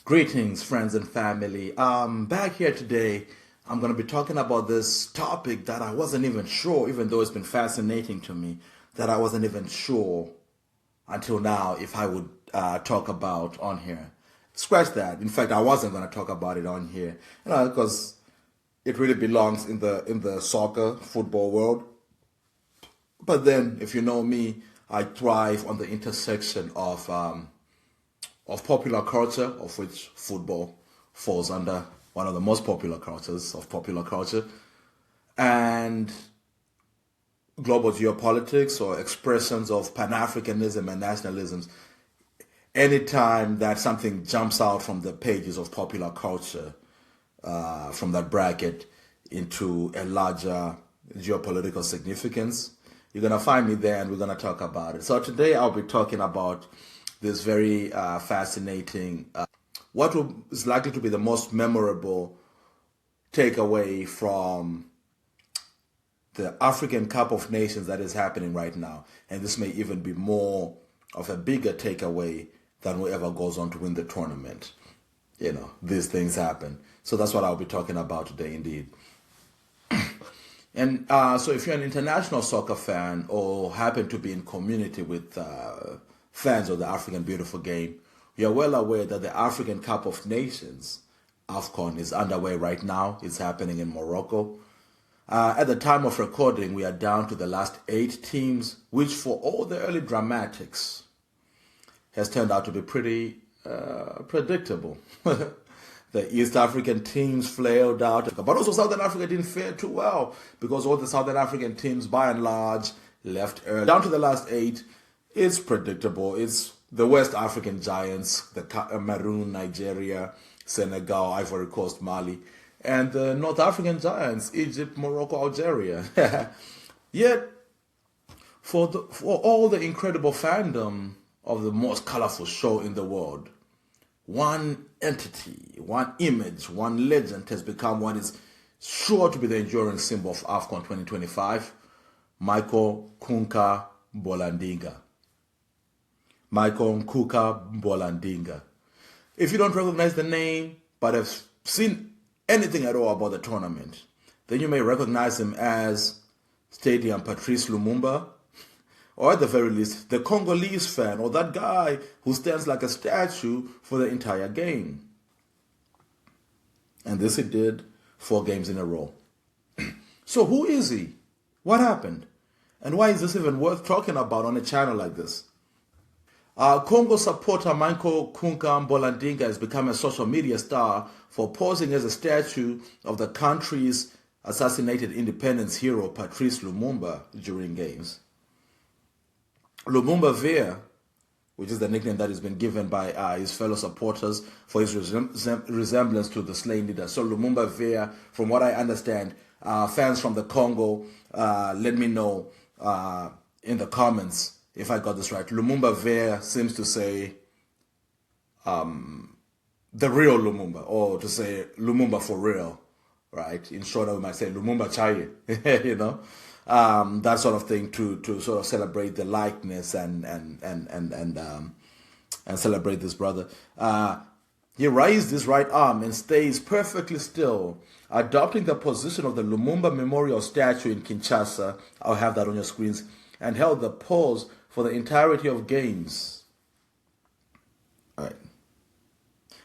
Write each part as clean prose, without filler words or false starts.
Greetings, friends and family. Back here today, I'm going to be talking about this topic that I wasn't even sure, even though it's been fascinating to me, that I wasn't even sure until now if I would talk about on here. Scratch that. In fact, I wasn't going to talk about it on here, because it really belongs in the soccer football world. But then, if you know me, I thrive on the intersection of popular culture, of which football falls under one of the most popular cultures of popular culture, and global geopolitics or expressions of Pan-Africanism and nationalisms. Anytime that something jumps out from the pages of popular culture, from that bracket into a larger geopolitical significance, you're going to find me there and we're going to talk about it. So today I'll be talking about this very fascinating, what is likely to be the most memorable takeaway from the African Cup of Nations that is happening right now. And this may even be more of a bigger takeaway than whoever goes on to win the tournament. These things happen. So that's what I'll be talking about today, indeed. And so if you're an international soccer fan or happen to be in community with fans of the African beautiful game, you're well aware that the African Cup of Nations, AFCON, is underway right now. It's happening in Morocco. At the time of recording, we are down to the last 8 teams, which for all the early dramatics has turned out to be pretty predictable. The East African teams flailed out, but also Southern Africa didn't fare too well because all the Southern African teams, by and large, left early. Down to the last 8, it's predictable. It's the West African giants, the Cameroon, Nigeria, Senegal, Ivory Coast, Mali, and the North African giants, Egypt, Morocco, Algeria. Yet, for all the incredible fandom of the most colorful show in the world, one entity, one image, one legend has become what is sure to be the enduring symbol of AFCON 2025, Michel Nkuka Mboladinga. Michel Nkuka Mboladinga. If you don't recognize the name, but have seen anything at all about the tournament, then you may recognize him as Stadium Patrice Lumumba, or at the very least, the Congolese fan, or that guy who stands like a statue for the entire game. And this he did 4 games in a row. So who is he? What happened? And why is this even worth talking about on a channel like this? Congo supporter Michel Nkuka Mboladinga has become a social media star for posing as a statue of the country's assassinated independence hero Patrice Lumumba during games. Lumumba Vea, which is the nickname that has been given by his fellow supporters for his resemblance to the slain leader. So Lumumba Vea, from what I understand, fans from the Congo, let me know in the comments if I got this right. Lumumba Vea seems to say the real Lumumba, or to say Lumumba for real, right? In short, we might say Lumumba Chaye, that sort of thing to sort of celebrate the likeness and celebrate this brother. He raised his right arm and stays perfectly still, adopting the position of the Lumumba Memorial statue in Kinshasa. I'll have that on your screens. And held the pose for the entirety of games. All right.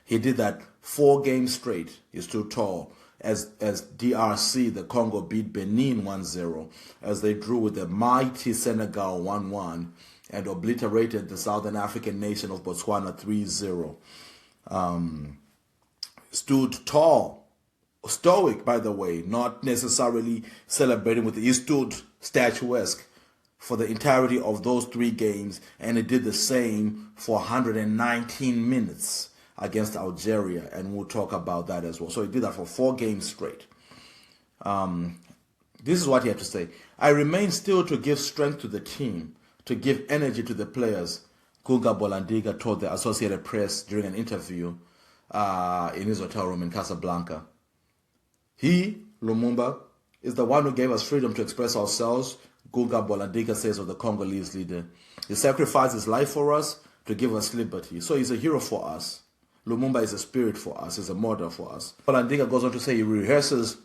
He did that 4 games straight. He stood tall. As DRC, the Congo, beat Benin 1-0, as they drew with the mighty Senegal 1-1, and obliterated the Southern African nation of Botswana 3-0. Stood tall, stoic, by the way, not necessarily celebrating with he stood statuesque for the entirety of those 3 games, and it did the same for 119 minutes. Against Algeria, and we'll talk about that as well. So he did that for 4 games straight. This is what he had to say. I remain still to give strength to the team, to give energy to the players, Nkuka Mboladinga told the Associated Press during an interview in his hotel room in Casablanca. He, Lumumba, is the one who gave us freedom to express ourselves, Nkuka Mboladinga says of the Congolese leader. He sacrificed his life for us to give us liberty. So he's a hero for us. Lumumba is a spirit for us, is a model for us. Mboladinga goes on to say he rehearses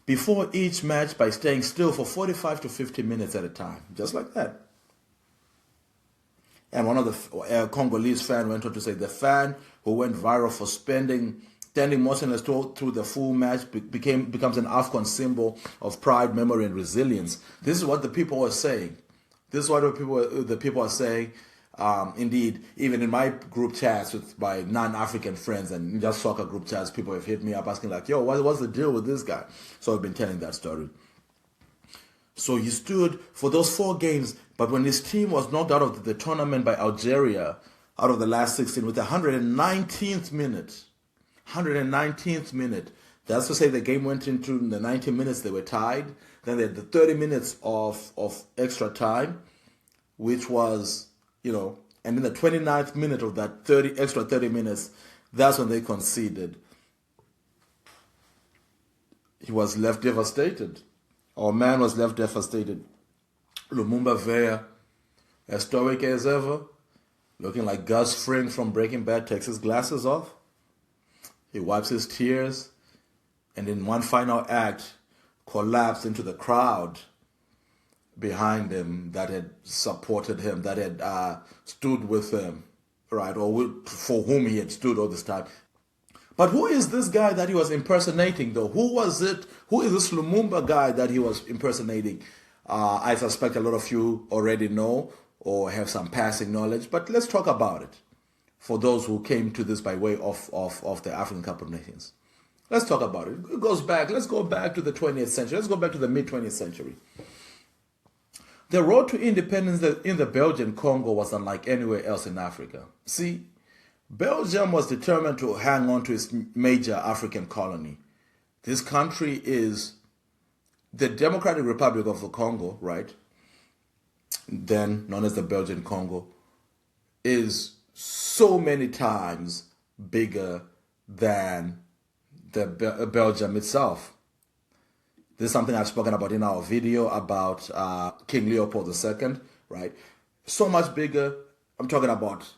before each match by staying still for 45 to 50 minutes at a time, just like that. And one of the Congolese fan went on to say the fan who went viral for standing motionless through the full match becomes an AFCON symbol of pride, memory, and resilience. This is what the people are saying. This is what the people are saying. Indeed, even in my group chats with my non-African friends and just soccer group chats, people have hit me up asking like, yo, what's the deal with this guy? So I've been telling that story. So he stood for those 4 games, but when his team was knocked out of the tournament by Algeria, out of the last 16, with the 119th minute, that's to say the game went into the 90 minutes, they were tied. Then they had the 30 minutes of extra time, which was, and in the 29th minute of that extra 30 minutes, that's when they conceded. He was left devastated. Our man was left devastated. Lumumba Vea, as stoic as ever, looking like Gus Fring from Breaking Bad, takes his glasses off. He wipes his tears, and in one final act, collapsed into the crowd behind him that had supported him, that had stood with him, right, or for whom he had stood all this time. But who is this guy that he was impersonating, though? Who was it? Who is this Lumumba guy that he was impersonating? I suspect a lot of you already know or have some passing knowledge, but let's talk about it for those who came to this by way of the African Cup of Nations. Let's talk about it. It goes back. Let's go back to the 20th century. Let's go back to the mid-20th century. The road to independence in the Belgian Congo was unlike anywhere else in Africa. See, Belgium was determined to hang on to its major African colony. This country is the Democratic Republic of the Congo, right? Then known as the Belgian Congo, is so many times bigger than the Belgium itself. This is something I've spoken about in our video about King Leopold II, right? So much bigger. I'm talking about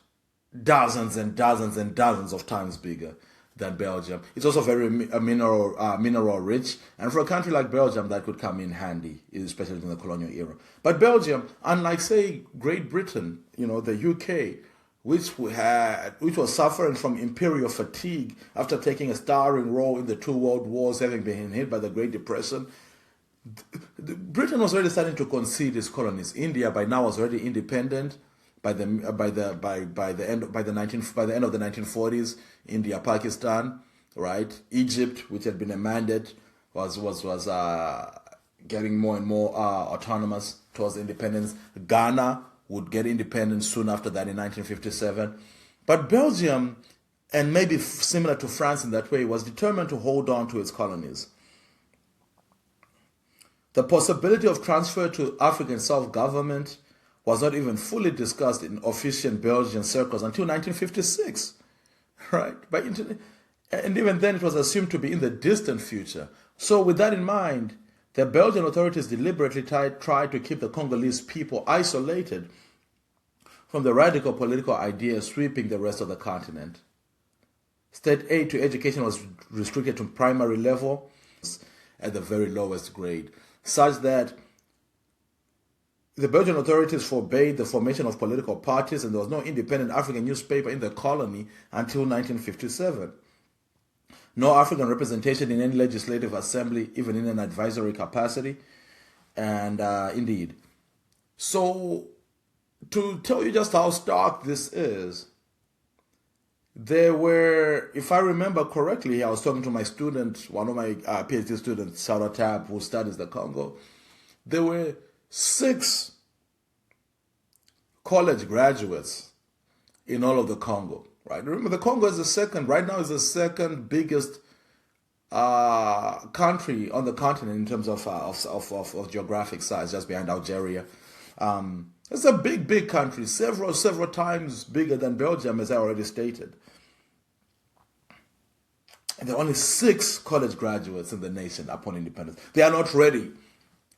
dozens and dozens and dozens of times bigger than Belgium. It's also very mineral rich, and for a country like Belgium, that could come in handy, especially in the colonial era. But Belgium, unlike say Great Britain, the UK, which was suffering from imperial fatigue after taking a starring role in the 2 world wars, having been hit by the Great Depression, Britain was already starting to concede its colonies. India by now was already independent. By the end of the 1940s, India, Pakistan, right? Egypt, which had been a mandate, was getting more and more autonomous towards independence. Ghana would get independence soon after that in 1957. But Belgium, and maybe similar to France in that way, was determined to hold on to its colonies. The possibility of transfer to African self-government was not even fully discussed in official Belgian circles until 1956, right? And even then it was assumed to be in the distant future. So with that in mind, the Belgian authorities deliberately tried to keep the Congolese people isolated from the radical political ideas sweeping the rest of the continent. State aid to education was restricted to primary level at the very lowest grade, such that the Belgian authorities forbade the formation of political parties, and there was no independent African newspaper in the colony until 1957. No African representation in any legislative assembly, even in an advisory capacity. And indeed. So, to tell you just how stark this is, there were, if I remember correctly, I was talking to my student, one of my PhD students, Sarah Tab, who studies the Congo. There were 6 college graduates in all of the Congo, right? Remember, the Congo is right now is the second biggest country on the continent in terms of geographic size, just behind Algeria. It's a big country, several times bigger than Belgium, as I already stated. And there are only 6 college graduates in the nation upon independence. They are not ready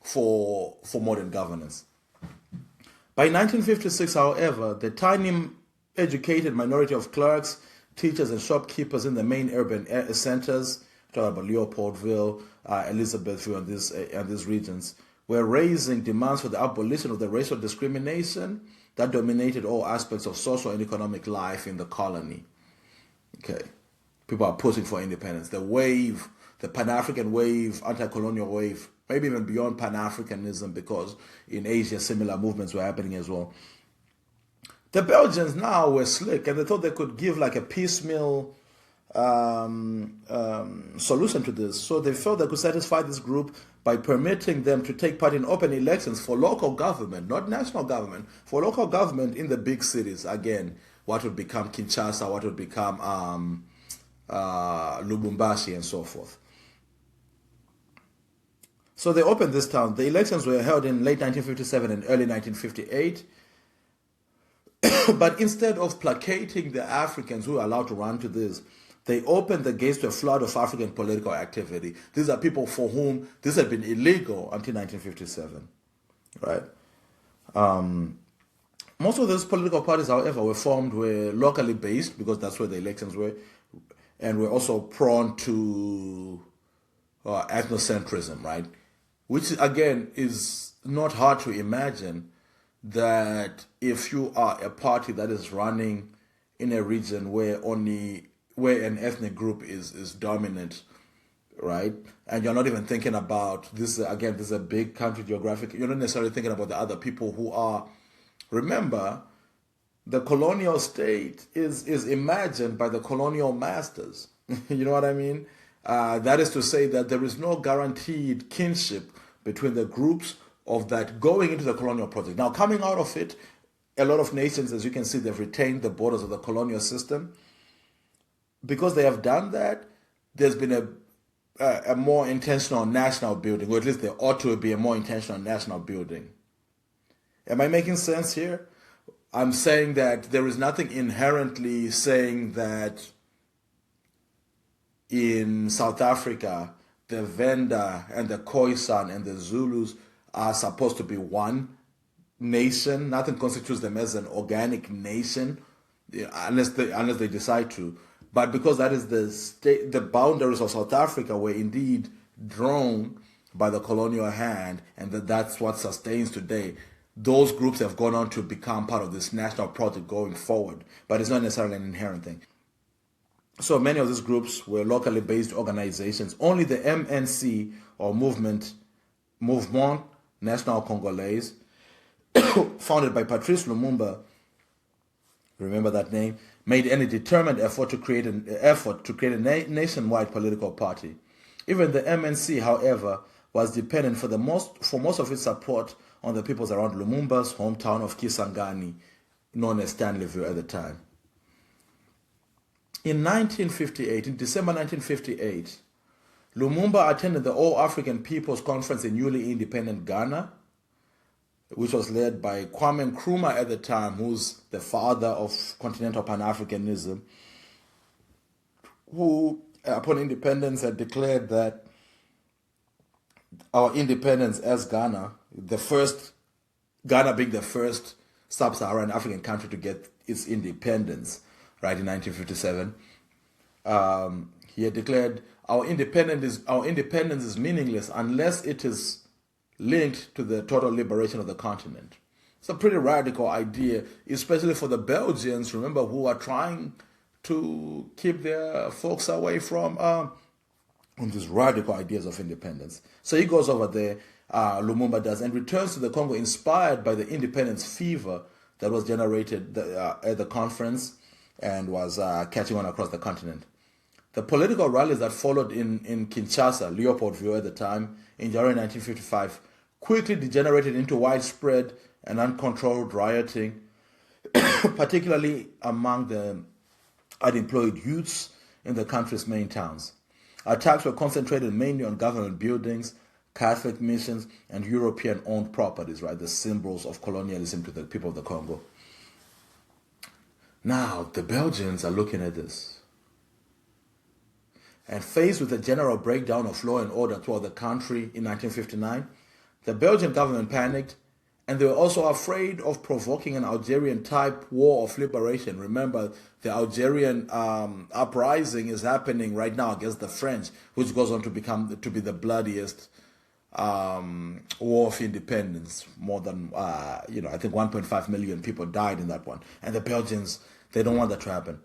for modern governance. By 1956, however, the tiny educated minority of clerks, teachers and shopkeepers in the main urban centers, talking about Leopoldville, Elizabethville, and these regions, were raising demands for the abolition of the racial discrimination that dominated all aspects of social and economic life in the colony. Okay, people are pushing for independence. The wave, the Pan-African wave, anti-colonial wave, maybe even beyond Pan-Africanism, because in Asia similar movements were happening as well. The Belgians now were slick, and they thought they could give like a piecemeal solution to this. So they felt they could satisfy this group by permitting them to take part in open elections for local government, not national government, for local government in the big cities. Again, what would become Kinshasa, what would become Lubumbashi, and so forth. So they opened this town. The elections were held in late 1957 and early 1958. But instead of placating the Africans who were allowed to run to this, they opened the gates to a flood of African political activity. These are people for whom this had been illegal until 1957, right? Most of those political parties, however, were locally based, because that's where the elections were, and were also prone to ethnocentrism, right? Which, again, is not hard to imagine, that if you are a party that is running in a region where an ethnic group is dominant, right, and you're not even thinking about this, again, this is a big country geographic, you're not necessarily thinking about the other people who are, remember, the colonial state is imagined by the colonial masters. You know what I mean? That is to say that there is no guaranteed kinship between the groups of that going into the colonial project. Now, coming out of it, a lot of nations, as you can see, they've retained the borders of the colonial system. Because they have done that, there's been a more intentional national building, or at least there ought to be a more intentional national building. Am I making sense here? I'm saying that there is nothing inherently saying that in South Africa, the Venda and the Khoisan and the Zulus are supposed to be one nation. Nothing constitutes them as an organic nation, unless they decide to. But because that is the boundaries of South Africa were indeed drawn by the colonial hand, and that's what sustains today. Those groups have gone on to become part of this national project going forward, but it's not necessarily an inherent thing. So many of these groups were locally based organizations. Only the MNC, or Mouvement National Congolese, founded by Patrice Lumumba, remember that name, made any determined effort to create a nationwide political party. Even the MNC, however, was dependent for most of its support on the peoples around Lumumba's hometown of Kisangani, known as Stanleyville at the time. In December 1958, Lumumba attended the All African People's Conference in newly independent Ghana, which was led by Kwame Nkrumah at the time, who's the father of continental Pan-Africanism, who, upon independence, had declared that our independence as Ghana, Ghana being the first sub-Saharan African country to get its independence, right, in 1957, he had declared our independence is meaningless unless it is linked to the total liberation of the continent. It's a pretty radical idea, especially for the Belgians, remember, who are trying to keep their folks away from these radical ideas of independence. So he goes over there, Lumumba does, and returns to the Congo inspired by the independence fever that was generated at the conference and was catching on across the continent. The political rallies that followed in Kinshasa, Leopoldville at the time, in January 1955, quickly degenerated into widespread and uncontrolled rioting, particularly among the unemployed youths in the country's main towns. Attacks were concentrated mainly on government buildings, Catholic missions, and European-owned properties, right, the symbols of colonialism to the people of the Congo. Now, the Belgians are looking at this. And faced with a general breakdown of law and order throughout the country in 1959, the Belgian government panicked And they were also afraid of provoking an Algerian-type war of liberation. Remember, the Algerian uprising is happening right now against the French, which goes on to be the bloodiest war of independence. More than I think 1.5 million people died in that one. And the Belgians, they don't want that to happen.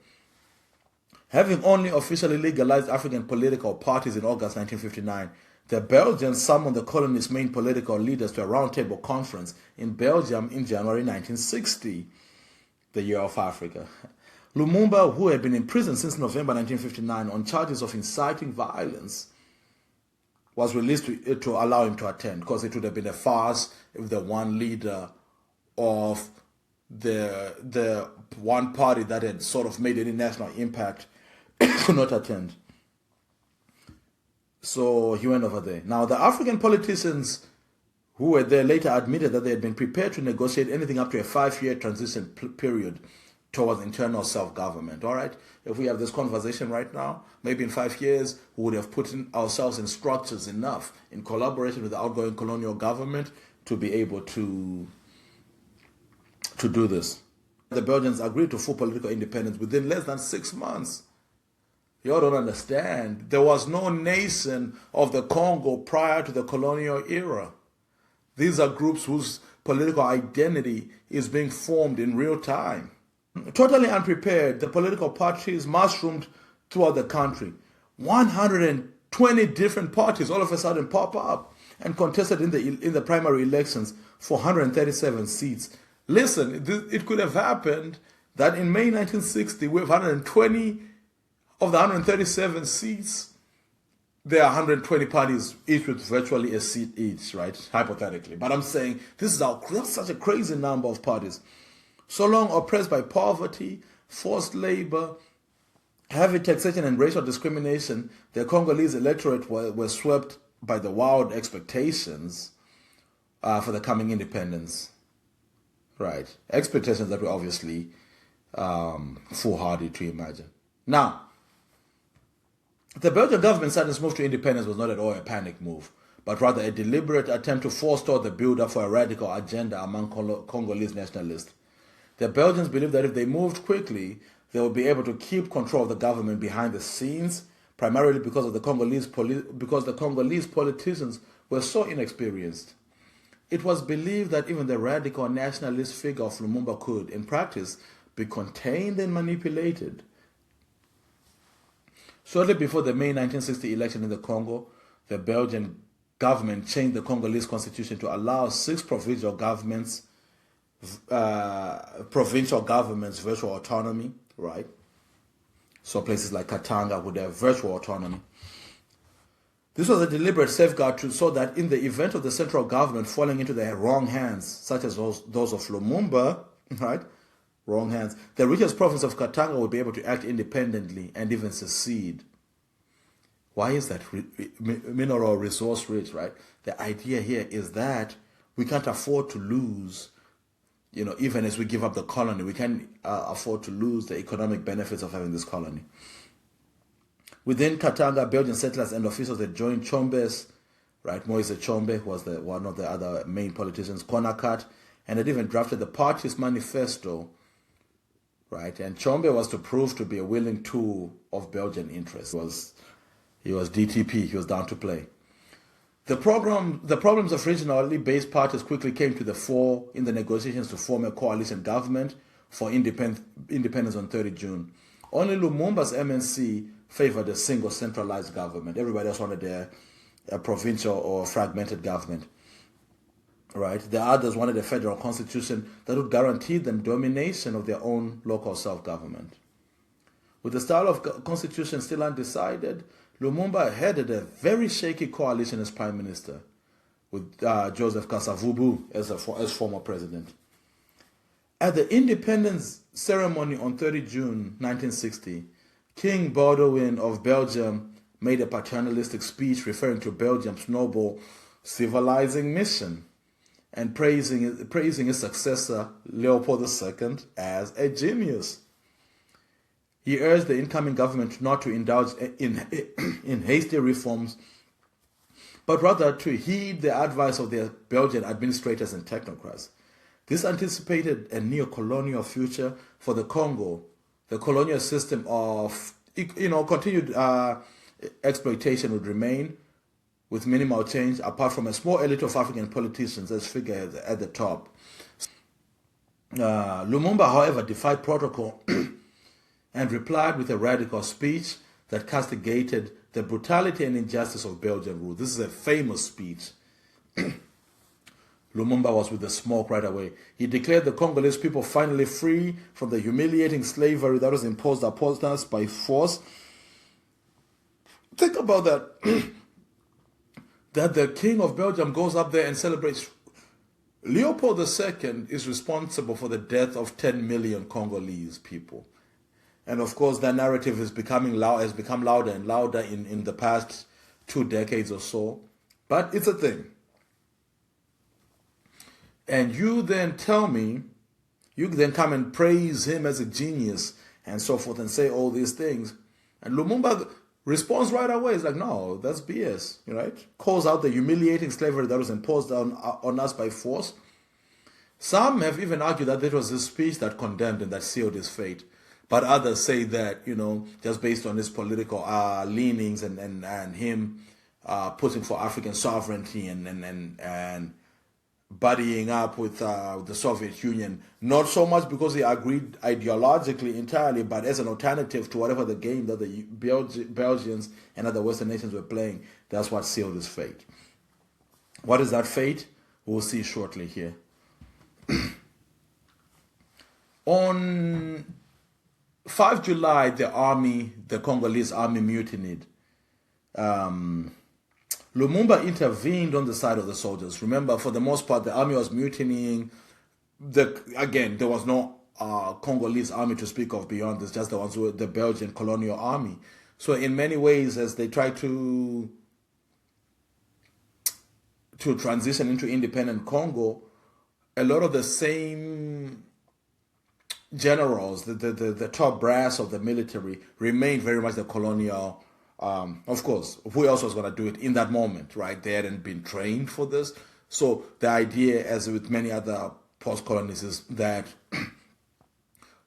Having only officially legalized African political parties in August 1959, the Belgians summoned the colony's main political leaders to a roundtable conference in Belgium in January 1960, the year of Africa. Lumumba, who had been in prison since November 1959 on charges of inciting violence, was released to allow him to attend, because it would have been a farce if the one leader of the one party that had sort of made any national impact could not attend. So he went over there. Now, the African politicians who were there later admitted that they had been prepared to negotiate anything up to a 5-year transition period towards internal self-government. All right? If we have this conversation right now, maybe in 5 years, we would have put ourselves in structures enough in collaboration with the outgoing colonial government to be able to do this. The Belgians agreed to full political independence within less than 6 months. You all don't understand. There was no nation of the Congo prior to the colonial era. These are groups whose political identity is being formed in real time. Totally unprepared, the political parties mushroomed throughout the country. 120 different parties all of a sudden pop up and contested in the primary elections for 137 seats. Listen, it could have happened that in May 1960, we have 120 of the 137 seats, there are 120 parties, each with virtually a seat each, right? Hypothetically. But I'm saying that's such a crazy number of parties. So long oppressed by poverty, forced labor, heavy taxation and racial discrimination, the Congolese electorate were swept by the wild expectations for the coming independence. Right. Expectations that were obviously foolhardy to imagine. Now, the Belgian government's sudden move to independence was not at all a panic move, but rather a deliberate attempt to forestall the build-up for a radical agenda among Congolese nationalists. The Belgians believed that if they moved quickly, they would be able to keep control of the government behind the scenes, primarily because the Congolese politicians were so inexperienced. It was believed that even the radical nationalist figure of Lumumba could, in practice, be contained and manipulated. Shortly before the May 1960 election in the Congo, the Belgian government changed the Congolese constitution to allow 6 provincial governments virtual autonomy, right? So places like Katanga would have virtual autonomy. This was a deliberate safeguard so that in the event of the central government falling into the wrong hands, such as those of Lumumba, right? Wrong hands. The richest province of Katanga would be able to act independently and even secede. Why is that? Mineral resource rich, right? The idea here is that we can't afford to lose, even as we give up the colony, we can't afford to lose the economic benefits of having this colony. Within Katanga, Belgian settlers and officials had joined Chombe's, right? Moise Chombe, who was one of the other main politicians, Konakat, and had even drafted the party's manifesto, right? And Chombe was to prove to be a willing tool of Belgian interests. He was DTP, he was down to play. The problems of regionally based parties quickly came to the fore in the negotiations to form a coalition government for independence on 30 June. Only Lumumba's MNC favored a single centralized government. Everybody else wanted a provincial or fragmented government. Right? The others wanted a federal constitution that would guarantee them domination of their own local self-government. With the style of constitution still undecided, Lumumba headed a very shaky coalition as prime minister, with Joseph Kasavubu as former president. At the independence ceremony on 30 June 1960, King Baudouin of Belgium made a paternalistic speech referring to Belgium's noble civilizing mission and praising his successor, Leopold II, as a genius. He urged the incoming government not to indulge in hasty reforms, but rather to heed the advice of their Belgian administrators and technocrats. This anticipated a neo-colonial future for the Congo. The colonial system of, continued exploitation would remain with minimal change, apart from a small elite of African politicians as figureheads at the top. Lumumba, however, defied protocol and replied with a radical speech that castigated the brutality and injustice of Belgian rule. This is a famous speech. Lumumba was with the smoke right away. He declared the Congolese people finally free from the humiliating slavery that was imposed upon us by force. Think about that. That the king of Belgium goes up there and celebrates. Leopold II is responsible for the death of 10 million Congolese people. And of course, that narrative has become louder and louder in the past 2 decades or so. But it's a thing. And you then tell me, you then come and praise him as a genius and so forth and say all these things. And Lumumba responds right away. It's like, no, that's BS, right? Calls out the humiliating slavery that was imposed on us by force. Some have even argued that it was his speech that condemned and that sealed his fate. But others say that, just based on his political leanings and him pushing for African sovereignty and buddying up with the Soviet Union, not so much because he agreed ideologically entirely, but as an alternative to whatever the game that the Belgians and other Western nations were playing. That's what sealed his fate. What is that fate? We'll see shortly here. On 5 July, the Congolese army mutinied. Lumumba intervened on the side of the soldiers. Remember, for the most part, the army was mutinying. Again, there was no Congolese army to speak of beyond this, just the ones who were the Belgian colonial army. So in many ways, as they tried to transition into independent Congo, a lot of the same generals, the top brass of the military, remained very much the colonial. Of course, who else was going to do it in that moment, right? They hadn't been trained for this. So the idea, as with many other post-colonies, is that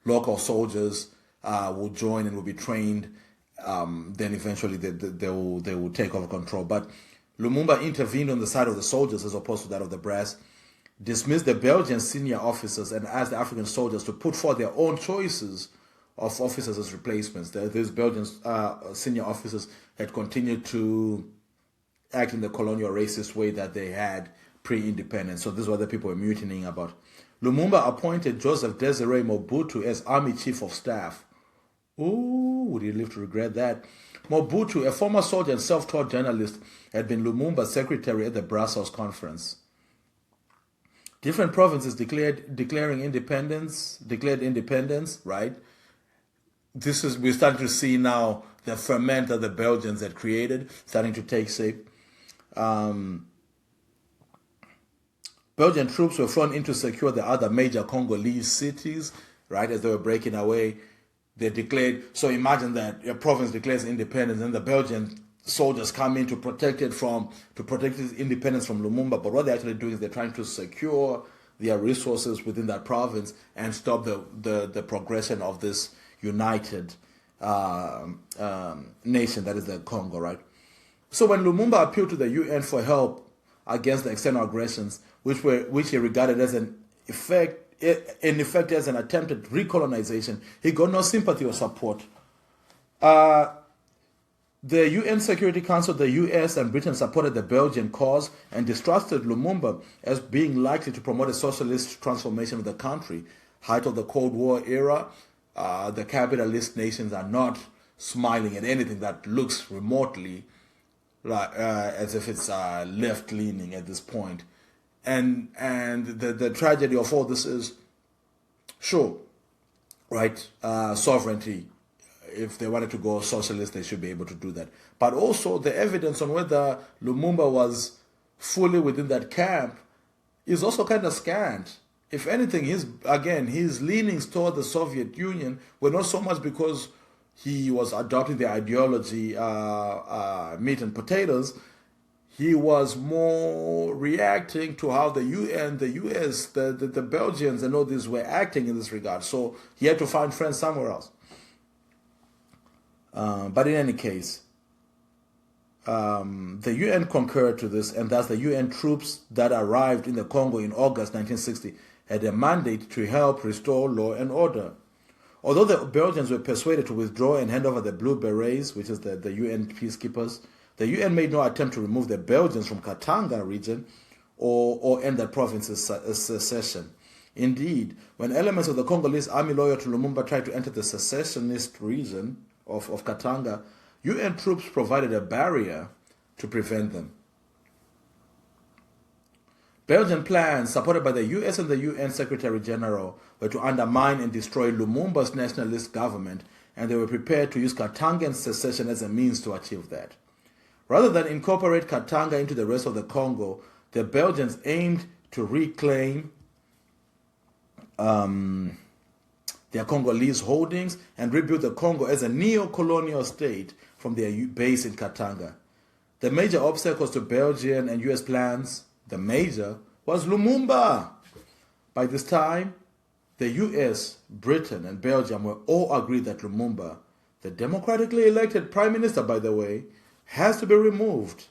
local soldiers will join and will be trained. Then eventually they will take over control. But Lumumba intervened on the side of the soldiers as opposed to that of the brass, dismissed the Belgian senior officers and asked the African soldiers to put forth their own choices of officers as replacements. These Belgian senior officers had continued to act in the colonial racist way that they had pre-independence. So this is what the people were mutinying about. Lumumba appointed Joseph Desiré Mobutu as army chief of staff. Ooh, would he live to regret that? Mobutu, a former soldier and self-taught journalist, had been Lumumba's secretary at the Brussels conference. Different provinces declared independence, right? We're starting to see now the ferment that the Belgians had created starting to take shape. Belgian troops were flown in to secure the other major Congolese cities, right, as they were breaking away. They declared, so imagine that a province declares independence and the Belgian soldiers come in to protect its independence from Lumumba. But what they're actually doing is they're trying to secure their resources within that province and stop the progression of this united nation that is the Congo, right? So when Lumumba appealed to the UN for help against the external aggressions, which he regarded as in effect as an attempted recolonization, he got no sympathy or support. The UN Security Council, the US and Britain supported the Belgian cause and distrusted Lumumba as being likely to promote a socialist transformation of the country. Height of the Cold War era, the capitalist nations are not smiling at anything that looks remotely as if it's left-leaning at this point. And the tragedy of all this is, sure, right, sovereignty. If they wanted to go socialist, they should be able to do that. But also the evidence on whether Lumumba was fully within that camp is also kind of scant. If anything, his leanings toward the Soviet Union were not so much because he was adopting the ideology meat and potatoes. he was more reacting to how the UN, the US, the Belgians and all these were acting in this regard. So he had to find friends somewhere else. But in any case, the UN concurred to this, and thus the UN troops that arrived in the Congo in August 1960 had a mandate to help restore law and order. Although the Belgians were persuaded to withdraw and hand over the Blue Berets, which is the UN peacekeepers, the UN made no attempt to remove the Belgians from Katanga region or end that province's secession. Indeed, when elements of the Congolese army loyal to Lumumba tried to enter the secessionist region of Katanga, UN troops provided a barrier to prevent them. Belgian plans, supported by the US and the UN Secretary General, were to undermine and destroy Lumumba's nationalist government, and they were prepared to use Katangan secession as a means to achieve that. Rather than incorporate Katanga into the rest of the Congo, the Belgians aimed to reclaim their Congolese holdings and rebuild the Congo as a neo-colonial state from their base in Katanga. The major obstacles to Belgian and US plans, the major, was Lumumba. By this time, the US, Britain, and Belgium were all agreed that Lumumba, the democratically elected prime minister, by the way, has to be removed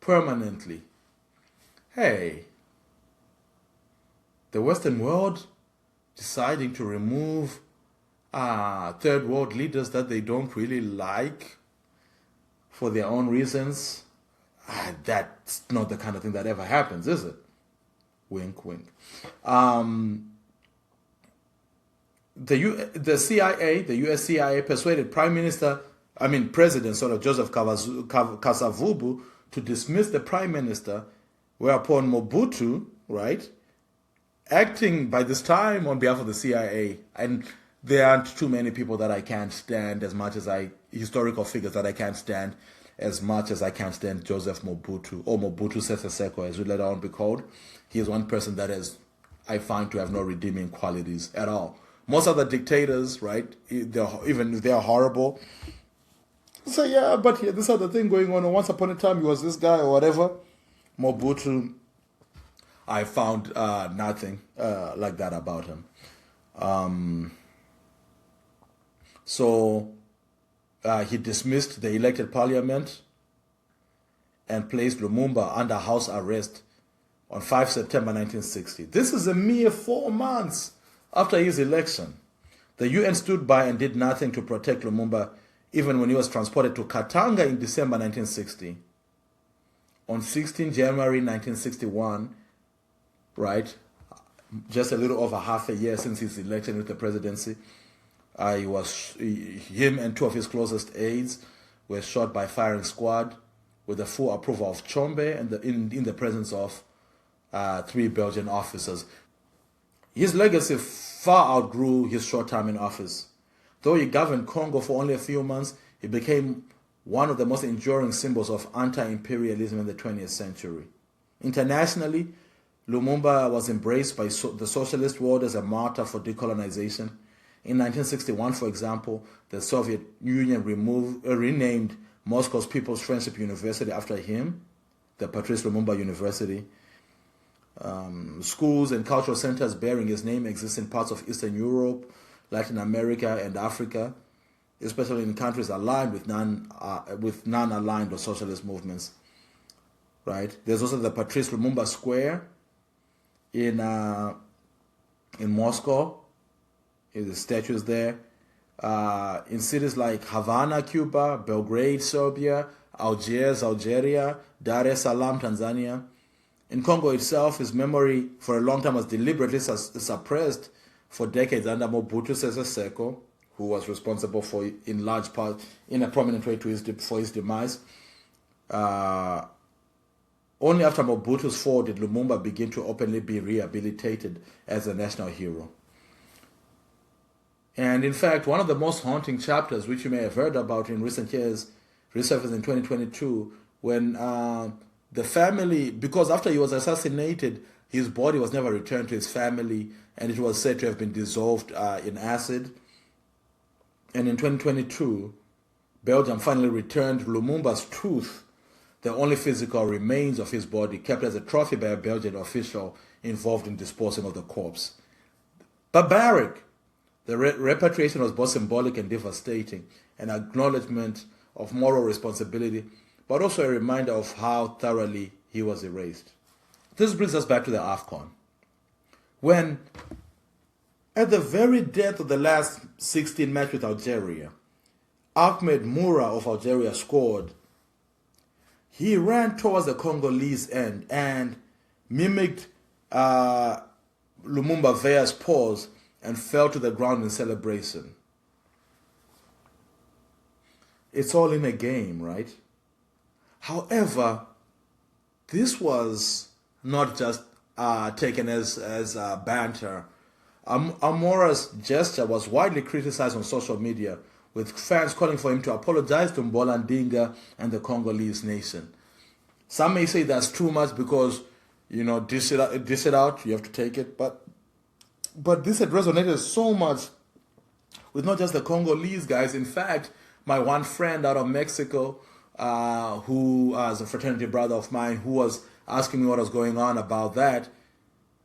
permanently. Hey, the Western world deciding to remove third world leaders that they don't really like for their own reasons, that's not the kind of thing that ever happens, is it? Wink, wink. The CIA, the US CIA, persuaded President Joseph Kasavubu to dismiss the prime minister, whereupon Mobutu, right, acting by this time on behalf of the CIA, and there aren't too many people that I can't stand as much as historical figures that I can't stand as much as I can't stand Joseph Mobutu, or Mobutu Sese Seko, as we later on be called. He is one person that I find to have no redeeming qualities at all. Most other dictators, right, even if they're horrible, so yeah, but yeah, this other thing going on. Once upon a time, he was this guy or whatever. Mobutu, I found nothing like that about him. So he dismissed the elected parliament and placed Lumumba under house arrest on 5 September 1960. This is a mere 4 months after his election. The UN stood by and did nothing to protect Lumumba, even when he was transported to Katanga in December 1960. On 16 January 1961, right, just a little over half a year since his election with the presidency, him and 2 of his closest aides were shot by firing squad with the full approval of Chombe and in the presence of 3 Belgian officers. His legacy far outgrew his short time in office. Though he governed Congo for only a few months, he became one of the most enduring symbols of anti-imperialism in the 20th century. Internationally, Lumumba was embraced by the socialist world as a martyr for decolonization. In 1961, for example, the Soviet Union renamed Moscow's People's Friendship University after him, the Patrice Lumumba University. Schools and cultural centers bearing his name exist in parts of Eastern Europe, Latin America, and Africa, especially in countries aligned with non-aligned or socialist movements. Right? There's also the Patrice Lumumba Square in Moscow. The statues there. In cities like Havana, Cuba, Belgrade, Serbia, Algiers, Algeria, Dar es Salaam, Tanzania. In Congo itself, his memory for a long time was deliberately suppressed for decades under Mobutu Sese Seko, who was responsible for, in large part, in a prominent way, for his demise. Only after Mobutu's fall did Lumumba begin to openly be rehabilitated as a national hero. And in fact, one of the most haunting chapters, which you may have heard about in recent years, resurfaced in 2022, when the family, because after he was assassinated, his body was never returned to his family, and it was said to have been dissolved in acid. And in 2022, Belgium finally returned Lumumba's tooth the only physical remains of his body kept as a trophy by a Belgian official involved in disposing of the corpse. Barbaric! The repatriation was both symbolic and devastating, an acknowledgement of moral responsibility, but also a reminder of how thoroughly he was erased. This brings us back to the AFCON. When, at the very death of the last 16 match with Algeria, Ahmed Moura of Algeria scored, he ran towards the Congolese end and mimicked Lumumba Vea's pose and fell to the ground in celebration. It's all in a game, right? However, this was not just taken as banter. Amora's gesture was widely criticized on social media, with fans calling for him to apologize to Mboladinga and the Congolese nation. Some may say that's too much because, dish it out, you have to take it. But this had resonated so much with not just the Congolese guys. In fact, my one friend out of Mexico, who is a fraternity brother of mine, who was asking me what was going on about that,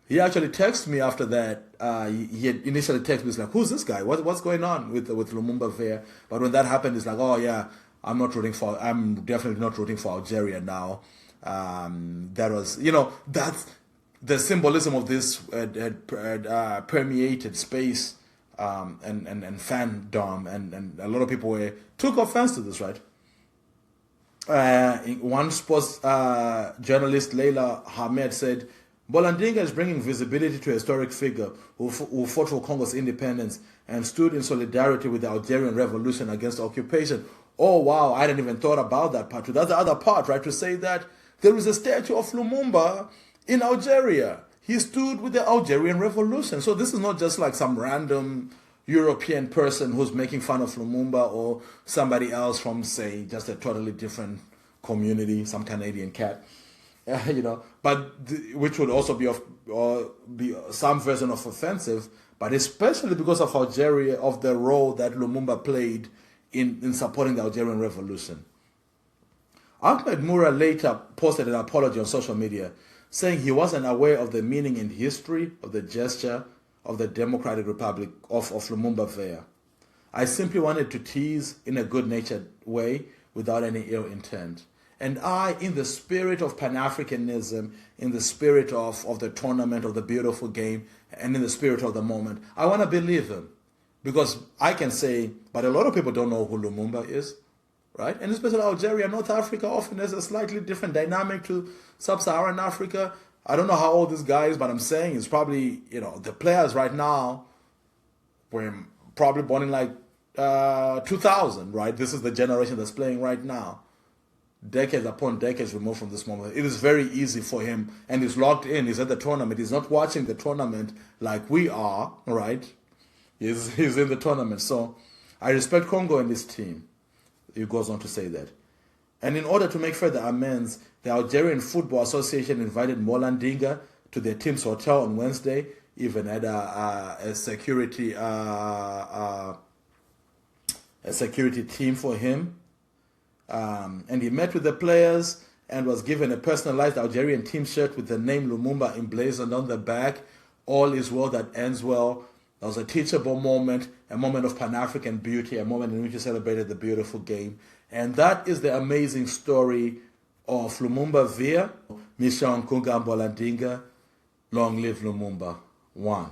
he actually texted me after that. He had initially texted me, he's like, who's this guy? What's going on with Lumumba Vea? But when that happened, he's like, oh yeah, I'm definitely not rooting for Algeria now. That was, that's the symbolism of this had permeated space and fandom, and a lot of people took offense to this, right? One sports journalist, Leila Hamed, said, Mboladinga is bringing visibility to a historic figure who fought for Congo's independence and stood in solidarity with the Algerian revolution against occupation. Oh, wow, I didn't even thought about that part. That's the other part, right? To say that there is a statue of Lumumba in Algeria. He stood with the Algerian revolution. So this is not just like some random European person who's making fun of Lumumba or somebody else from, say, just a totally different community, some Canadian cat. Which would also be some version of offensive, but especially because of Algeria, of the role that Lumumba played in supporting the Algerian revolution. Ahmed Moura later posted an apology on social media, saying he wasn't aware of the meaning and history of the gesture of the Democratic Republic of Lumumba Vea. I simply wanted to tease in a good-natured way without any ill intent. And I, in the spirit of Pan-Africanism, in the spirit of the tournament, of the beautiful game, and in the spirit of the moment, I want to believe him. Because I can say, but a lot of people don't know who Lumumba is, right? And especially Algeria, North Africa often has a slightly different dynamic to Sub-Saharan Africa. I don't know how old this guy is, but I'm saying it's probably, the players right now were probably born in like 2000, right? This is the generation that's playing right now. Decades upon decades removed from this moment. It is very easy for him, and he's locked in. He's at the tournament. He's not watching the tournament like we are, right? He's in the tournament. So I respect Congo and this team. He goes on to say that. And in order to make further amends, the Algerian Football Association invited Mboladinga to their team's hotel on Wednesday, even had a security team for him. And he met with the players and was given a personalized Algerian team shirt with the name Lumumba emblazoned on the back. All is well that ends well. That was a teachable moment, a moment of Pan-African beauty, a moment in which he celebrated the beautiful game. And that is the amazing story of Lumumba Vea, Michel Nkuka Mboladinga. Long live Lumumba. One.